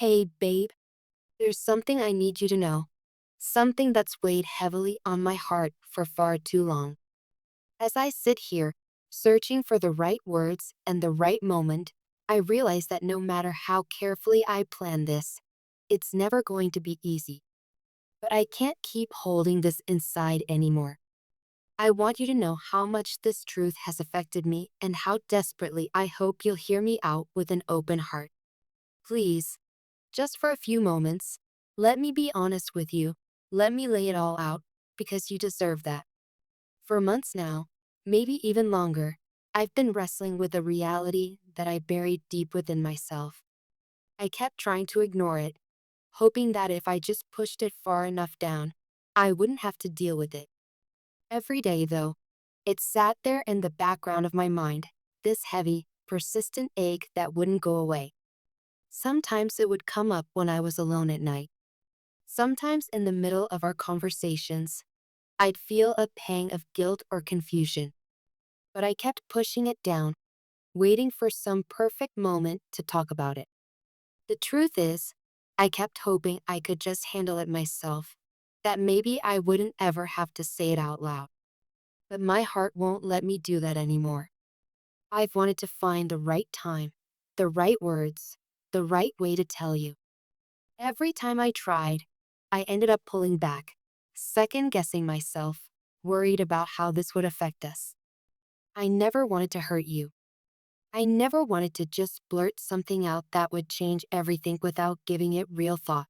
Hey, babe, there's something I need you to know. Something that's weighed heavily on my heart for far too long. As I sit here, searching for the right words and the right moment, I realize that no matter how carefully I plan this, it's never going to be easy. But I can't keep holding this inside anymore. I want you to know how much this truth has affected me and how desperately I hope you'll hear me out with an open heart. Please, just for a few moments, let me be honest with you. Let me lay it all out, because you deserve that. For months now, maybe even longer, I've been wrestling with a reality that I buried deep within myself. I kept trying to ignore it, hoping that if I just pushed it far enough down, I wouldn't have to deal with it. Every day, though, it sat there in the background of my mind, this heavy, persistent ache that wouldn't go away. Sometimes it would come up when I was alone at night. Sometimes in the middle of our conversations, I'd feel a pang of guilt or confusion, but I kept pushing it down, waiting for some perfect moment to talk about it. The truth is, I kept hoping I could just handle it myself, that maybe I wouldn't ever have to say it out loud. But my heart won't let me do that anymore. I've wanted to find the right time, the right words, the right way to tell you. Every time I tried, I ended up pulling back, second guessing myself, worried about how this would affect us. I never wanted to hurt you. I never wanted to just blurt something out that would change everything without giving it real thought.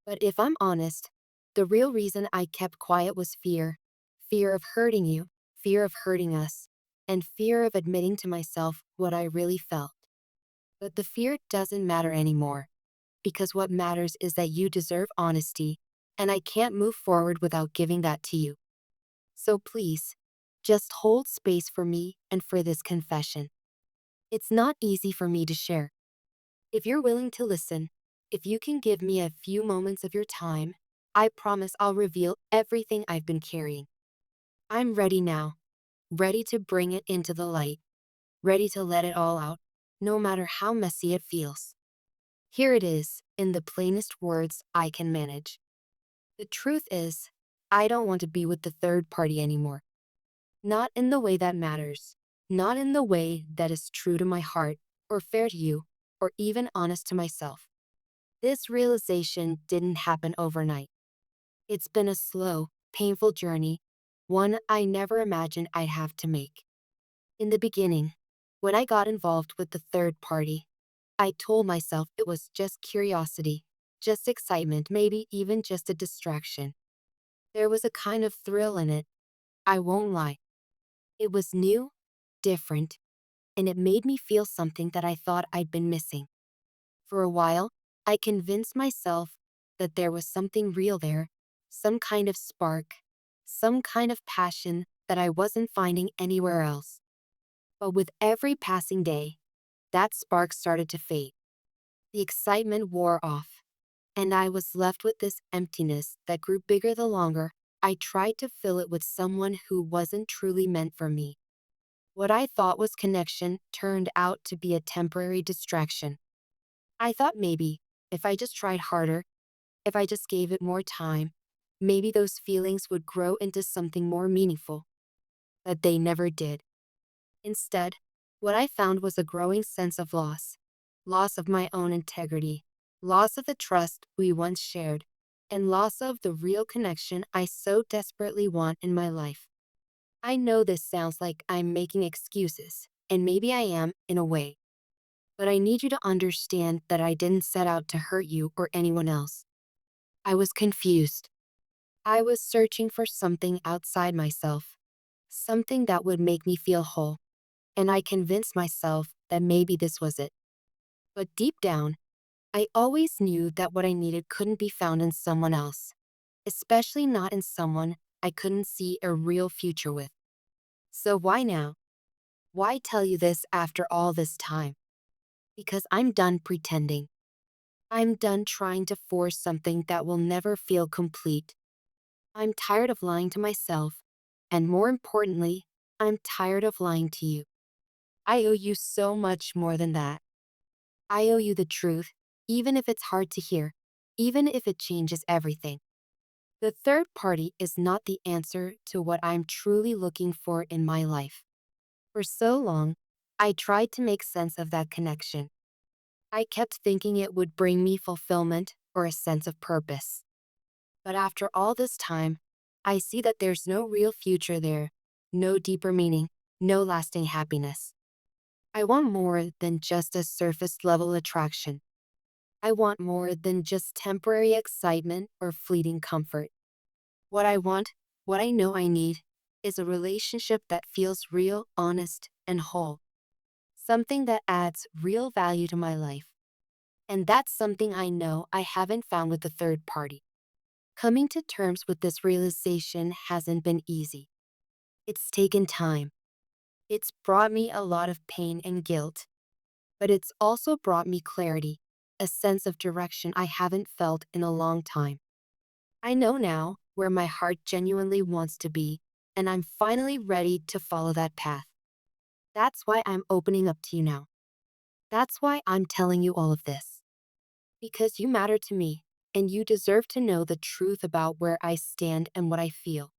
But if I'm honest, the real reason I kept quiet was fear. Fear of hurting you, fear of hurting us, and fear of admitting to myself what I really felt. But the fear doesn't matter anymore, because what matters is that you deserve honesty, and I can't move forward without giving that to you. So please, just hold space for me and for this confession. It's not easy for me to share. If you're willing to listen, if you can give me a few moments of your time, I promise I'll reveal everything I've been carrying. I'm ready now, ready to bring it into the light, ready to let it all out, no matter how messy it feels. Here it is, in the plainest words I can manage. The truth is, I don't want to be with the third party anymore. Not in the way that matters. Not in the way that is true to my heart, or fair to you, or even honest to myself. This realization didn't happen overnight. It's been a slow, painful journey, one I never imagined I'd have to make. In the beginning, when I got involved with the third party, I told myself it was just curiosity, just excitement, maybe even just a distraction. There was a kind of thrill in it, I won't lie. It was new, different, and it made me feel something that I thought I'd been missing. For a while, I convinced myself that there was something real there, some kind of spark, some kind of passion that I wasn't finding anywhere else. But with every passing day, that spark started to fade. The excitement wore off, and I was left with this emptiness that grew bigger the longer I tried to fill it with someone who wasn't truly meant for me. What I thought was connection turned out to be a temporary distraction. I thought maybe, if I just tried harder, if I just gave it more time, maybe those feelings would grow into something more meaningful. But they never did. Instead, what I found was a growing sense of loss. Loss of my own integrity, loss of the trust we once shared, and loss of the real connection I so desperately want in my life. I know this sounds like I'm making excuses, and maybe I am in a way. But I need you to understand that I didn't set out to hurt you or anyone else. I was confused. I was searching for something outside myself, something that would make me feel whole, and I convinced myself that maybe this was it. But deep down, I always knew that what I needed couldn't be found in someone else, especially not in someone I couldn't see a real future with. So why now? Why tell you this after all this time? Because I'm done pretending. I'm done trying to force something that will never feel complete. I'm tired of lying to myself, and more importantly, I'm tired of lying to you. I owe you so much more than that. I owe you the truth, even if it's hard to hear, even if it changes everything. The third party is not the answer to what I'm truly looking for in my life. For so long, I tried to make sense of that connection. I kept thinking it would bring me fulfillment or a sense of purpose. But after all this time, I see that there's no real future there, no deeper meaning, no lasting happiness. I want more than just a surface level attraction. I want more than just temporary excitement or fleeting comfort. What I want, what I know I need, is a relationship that feels real, honest, and whole. Something that adds real value to my life. And that's something I know I haven't found with the third party. Coming to terms with this realization hasn't been easy. It's taken time. It's brought me a lot of pain and guilt, but it's also brought me clarity, a sense of direction I haven't felt in a long time. I know now where my heart genuinely wants to be, and I'm finally ready to follow that path. That's why I'm opening up to you now. That's why I'm telling you all of this. Because you matter to me, and you deserve to know the truth about where I stand and what I feel.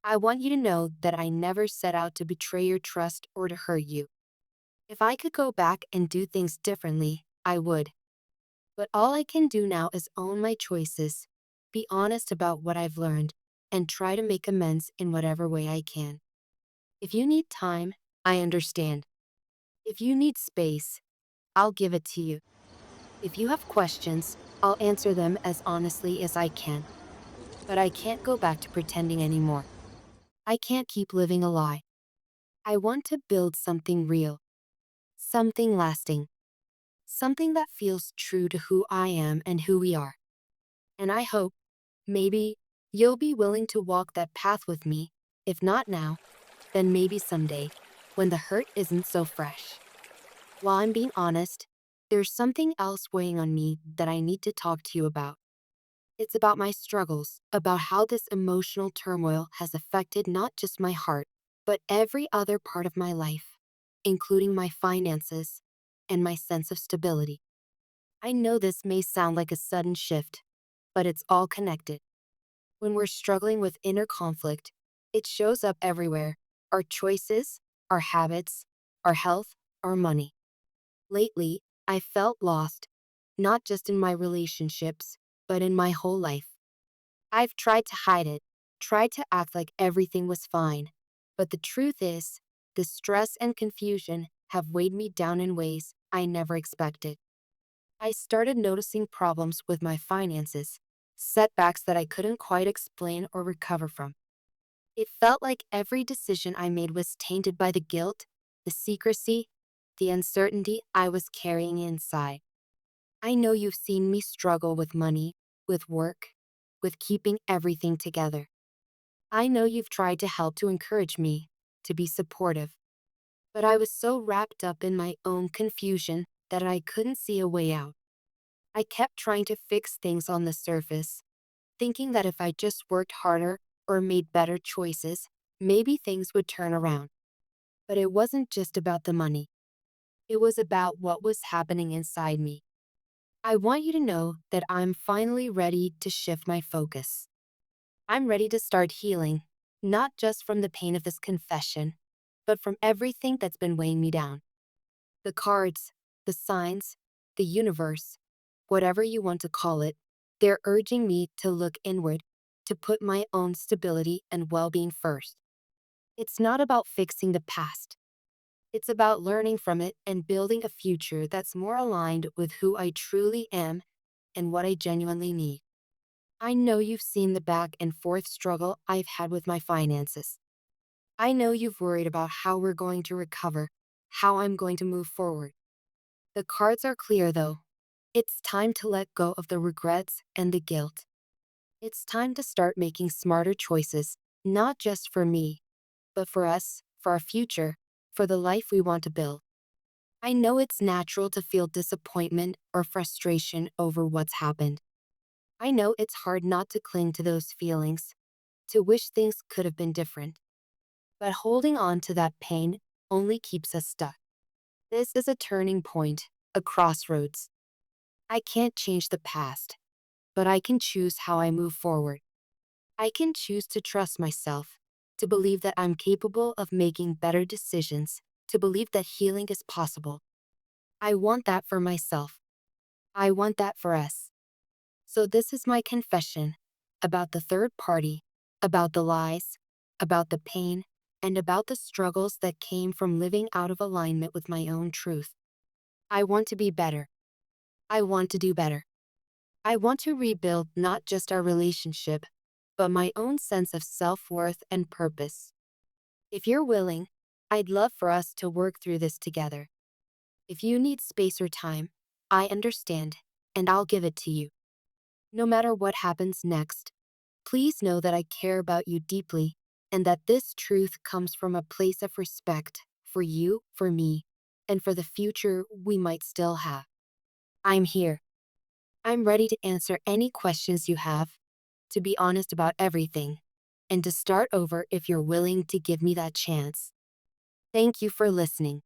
I want you to know that I never set out to betray your trust or to hurt you. If I could go back and do things differently, I would. But all I can do now is own my choices, be honest about what I've learned, and try to make amends in whatever way I can. If you need time, I understand. If you need space, I'll give it to you. If you have questions, I'll answer them as honestly as I can. But I can't go back to pretending anymore. I can't keep living a lie. I want to build something real, something lasting, something that feels true to who I am and who we are. And I hope, maybe, you'll be willing to walk that path with me, if not now, then maybe someday, when the hurt isn't so fresh. While I'm being honest, there's something else weighing on me that I need to talk to you about. It's about my struggles, about how this emotional turmoil has affected not just my heart, but every other part of my life, including my finances and my sense of stability. I know this may sound like a sudden shift, but it's all connected. When we're struggling with inner conflict, it shows up everywhere: our choices, our habits, our health, our money. Lately, I felt lost, not just in my relationships, but in my whole life. I've tried to hide it, tried to act like everything was fine. But the truth is, the stress and confusion have weighed me down in ways I never expected. I started noticing problems with my finances, setbacks that I couldn't quite explain or recover from. It felt like every decision I made was tainted by the guilt, the secrecy, the uncertainty I was carrying inside. I know you've seen me struggle with money, with work, with keeping everything together. I know you've tried to help, to encourage me, to be supportive. But I was so wrapped up in my own confusion that I couldn't see a way out. I kept trying to fix things on the surface, thinking that if I just worked harder or made better choices, maybe things would turn around. But it wasn't just about the money. It was about what was happening inside me. I want you to know that I'm finally ready to shift my focus. I'm ready to start healing, not just from the pain of this confession, but from everything that's been weighing me down. The cards, the signs, the universe, whatever you want to call it, they're urging me to look inward, to put my own stability and well-being first. It's not about fixing the past. It's about learning from it and building a future that's more aligned with who I truly am and what I genuinely need. I know you've seen the back and forth struggle I've had with my finances. I know you've worried about how we're going to recover, how I'm going to move forward. The cards are clear though. It's time to let go of the regrets and the guilt. It's time to start making smarter choices, not just for me, but for us, for our future, for the life we want to build. I know it's natural to feel disappointment or frustration over what's happened. I know it's hard not to cling to those feelings, to wish things could have been different. But holding on to that pain only keeps us stuck. This is a turning point, a crossroads. I can't change the past, but I can choose how I move forward. I can choose to trust myself, to believe that I'm capable of making better decisions, to believe that healing is possible. I want that for myself. I want that for us. So, this is my confession about the third party, about the lies, about the pain, and about the struggles that came from living out of alignment with my own truth. I want to be better. I want to do better. I want to rebuild not just our relationship, but my own sense of self worth and purpose. If you're willing, I'd love for us to work through this together. If you need space or time, I understand, and I'll give it to you. No matter what happens next, please know that I care about you deeply and that this truth comes from a place of respect for you, for me, and for the future we might still have. I'm here. I'm ready to answer any questions you have, to be honest about everything, and to start over if you're willing to give me that chance. Thank you for listening.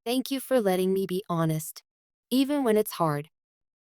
Thank you for letting me be honest, even when it's hard.